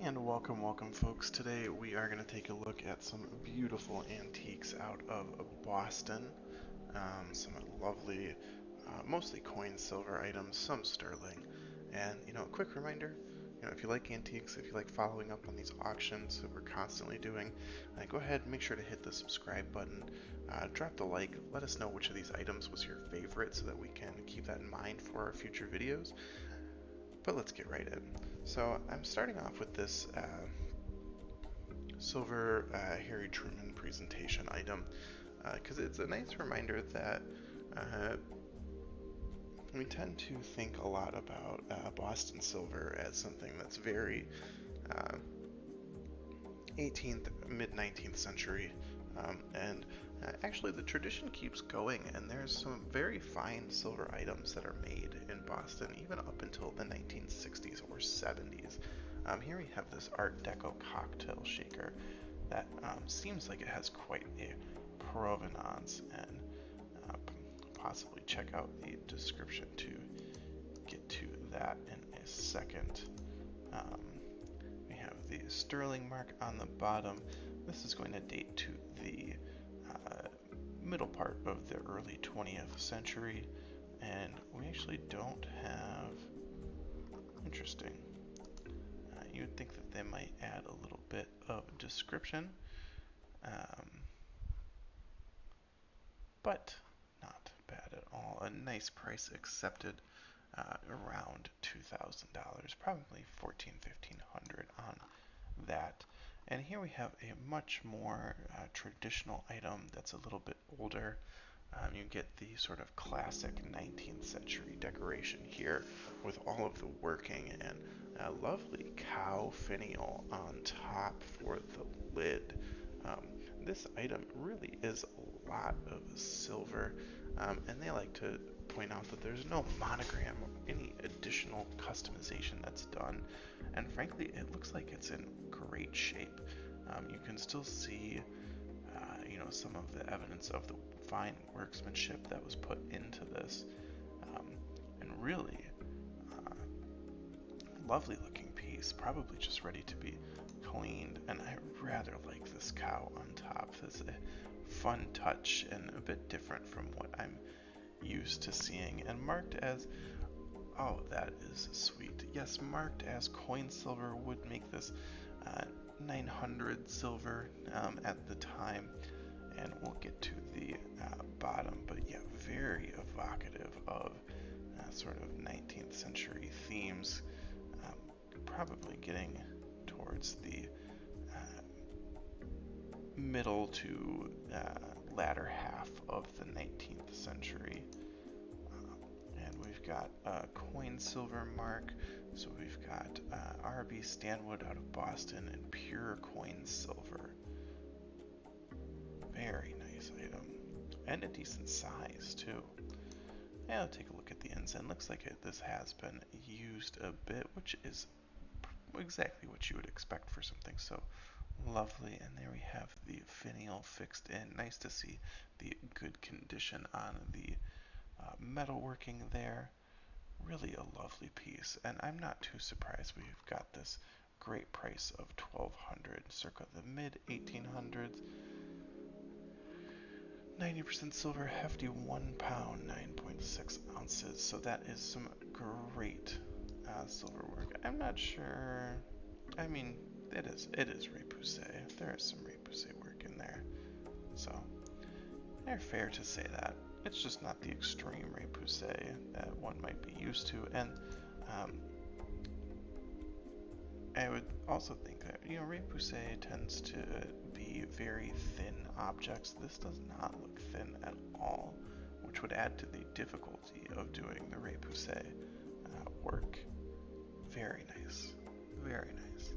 And welcome folks. Today we are going to take a look at some beautiful antiques out of Boston. Some lovely, mostly coin silver items, some sterling. And a quick reminder, if you like antiques, if you like following up on these auctions that we're constantly doing, go ahead and make sure to hit the subscribe button, drop the like, let us know which of these items was your favorite so that we can keep that in mind for our future videos. But let's get right in. So I'm starting off with this silver Harry Truman presentation item because it's a nice reminder that we tend to think a lot about Boston silver as something that's very 18th, mid-19th century, and actually the tradition keeps going, and there's some very fine silver items that are made in Boston even up until the 1960s or 70s. Here we have this Art Deco cocktail shaker that seems like it has quite a provenance, and possibly check out the description to get to that in a second. We have the sterling mark on the bottom. This is going to date to the middle part of the early 20th century, and we actually don't have. Interesting. You would think that they might add a little bit of description, but not bad at all. A nice price accepted, around $2,000, probably $1,400-1,500 on that. And here we have a much more traditional item that's a little bit older. You get the sort of classic 19th century decoration here with all of the working and a lovely cow finial on top for the lid. This item really is a lot of silver, and they like to point out that there's no monogram or any additional customization that's done, and frankly it looks like it's in great shape. You can still see some of the evidence of the fine workmanship that was put into this, and really lovely looking piece, probably just ready to be cleaned. And I rather like this cow on top. It's a fun touch and a bit different from what I'm used to seeing, and marked as, oh, that is sweet. Yes, marked as coin silver would make this 900 silver at the time, and we'll get to the bottom, but yeah, very evocative of sort of 19th century themes, probably getting towards the middle to latter half of the 19th century. And we've got a coin silver mark, so we've got R.B. Stanwood out of Boston and pure coin silver. Very nice item, and a decent size too. And I'll take a look at the inside. Looks like this has been used a bit, which is exactly what you would expect for something so lovely. And there we have the finial fixed in. Nice to see the good condition on the metalworking there. Really a lovely piece, and I'm not too surprised we've got this great price of $1,200, circa the mid 1800s. 90% silver, hefty 1 pound, 9.6 ounces. So that is some great silver work. I'm not sure. I mean, it is repoussé. There is some repoussé work in there. So they're fair to say that. It's just not the extreme repoussé that one might be used to. And I would also think that, repoussé tends to be very thin objects. This does not look thin at all, which would add to the difficulty of doing the repoussé work. Very nice. Very nice.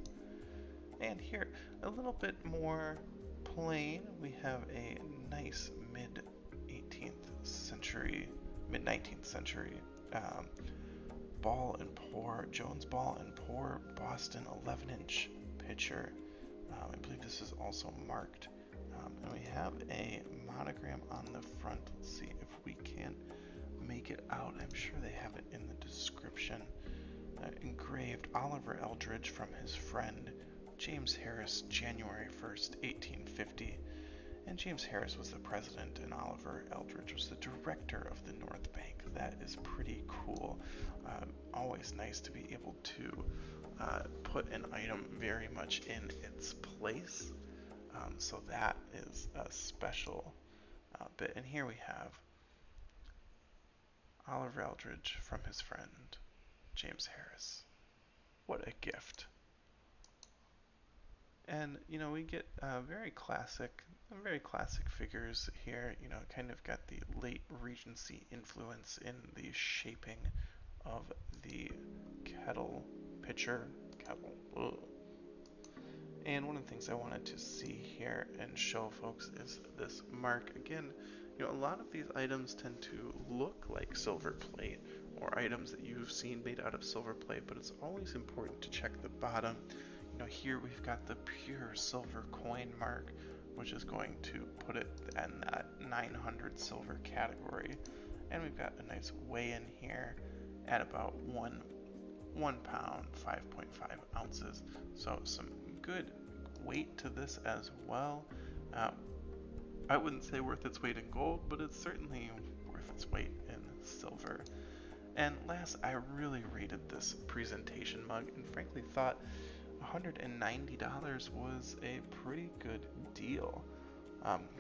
And here, a little bit more plain, we have a nice mid-19th century ball and pour, Jones ball and pour Boston 11-inch pitcher. I believe this is also marked. And we have a monogram on the front. Let's see if we can make it out. I'm sure they have it in the description. engraved Oliver Eldridge from his friend James Harris, January 1st, 1850. And James Harris was the president, and Oliver Eldridge was the director of the North Bank. That is pretty cool. Always nice to be able to put an item very much in its place. So that is a special bit. And here we have Oliver Eldridge from his friend James Harris. What a gift. And we get very classic figures here. Kind of got the late Regency influence in the shaping of the kettle pitcher. Kettle. Ugh. And one of the things I wanted to see here and show folks is this mark. Again, a lot of these items tend to look like silver plate or items that you've seen made out of silver plate, but it's always important to check the bottom. Here we've got the pure silver coin mark, which is going to put it in that 900 silver category. And we've got a nice weigh-in here at about 1 pound, 5.5 ounces. So some good weight to this as well. I wouldn't say worth its weight in gold, but it's certainly worth its weight in silver. And last, I really rated this presentation mug and frankly thought $190 was a pretty good deal.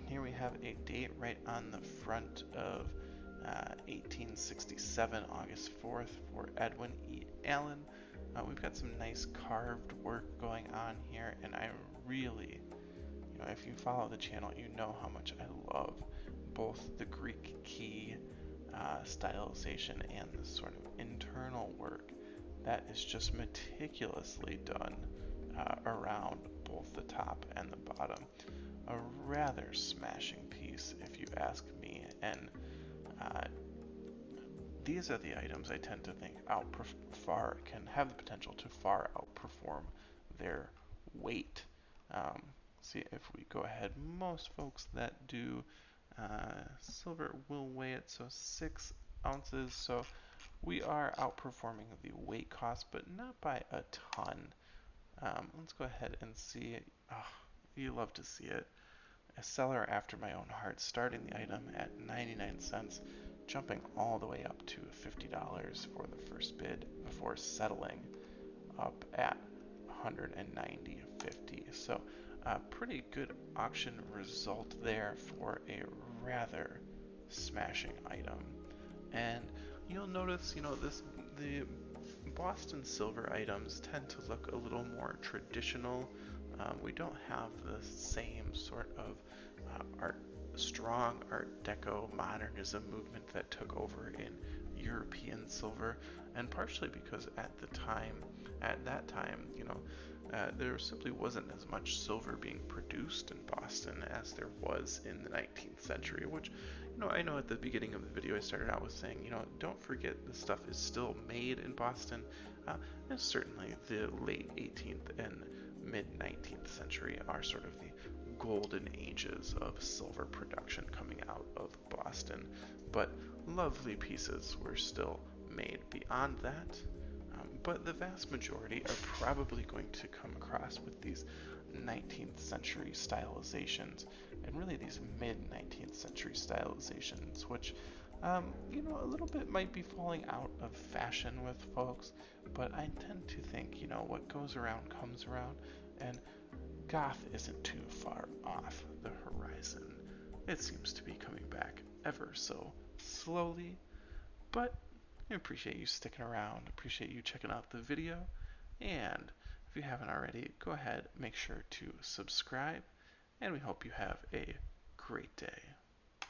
Here we have a date right on the front of 1867, August 4th, for Edwin E. Allen. We've got some nice carved work going on here, and I really, if you follow the channel, you know how much I love both the Greek key stylization and the sort of internal work that is just meticulously done around both the top and the bottom. A rather smashing piece, if you ask me, and these are the items I tend to think can have the potential to far outperform their weight. See if we go ahead, most folks that do silver will weigh it, so 6 ounces, so we are outperforming the weight cost, but not by a ton. Let's go ahead and see. Oh, you love to see it. A seller after my own heart, starting the item at 99 cents, jumping all the way up to $50 for the first bid before settling up at $190.50. So a pretty good auction result there for a rather smashing item. And you'll notice, the Boston silver items tend to look a little more traditional. We don't have the same sort of strong Art Deco modernism movement that took over in European silver, and partially because at that time, there simply wasn't as much silver being produced in Boston as there was in the 19th century, which, I know at the beginning of the video I started out with saying, don't forget the stuff is still made in Boston, and certainly the late 18th and mid 19th century are sort of the golden ages of silver production coming out of Boston, but lovely pieces were still made beyond that. But the vast majority are probably going to come across with these 19th century stylizations, and really these mid 19th century stylizations, which a little bit might be falling out of fashion with folks, but I tend to think, what goes around comes around, and goth isn't too far off the horizon. It seems to be coming back ever so slowly, but I appreciate you sticking around, appreciate you checking out the video, and if you haven't already, go ahead, make sure to subscribe, and we hope you have a great day.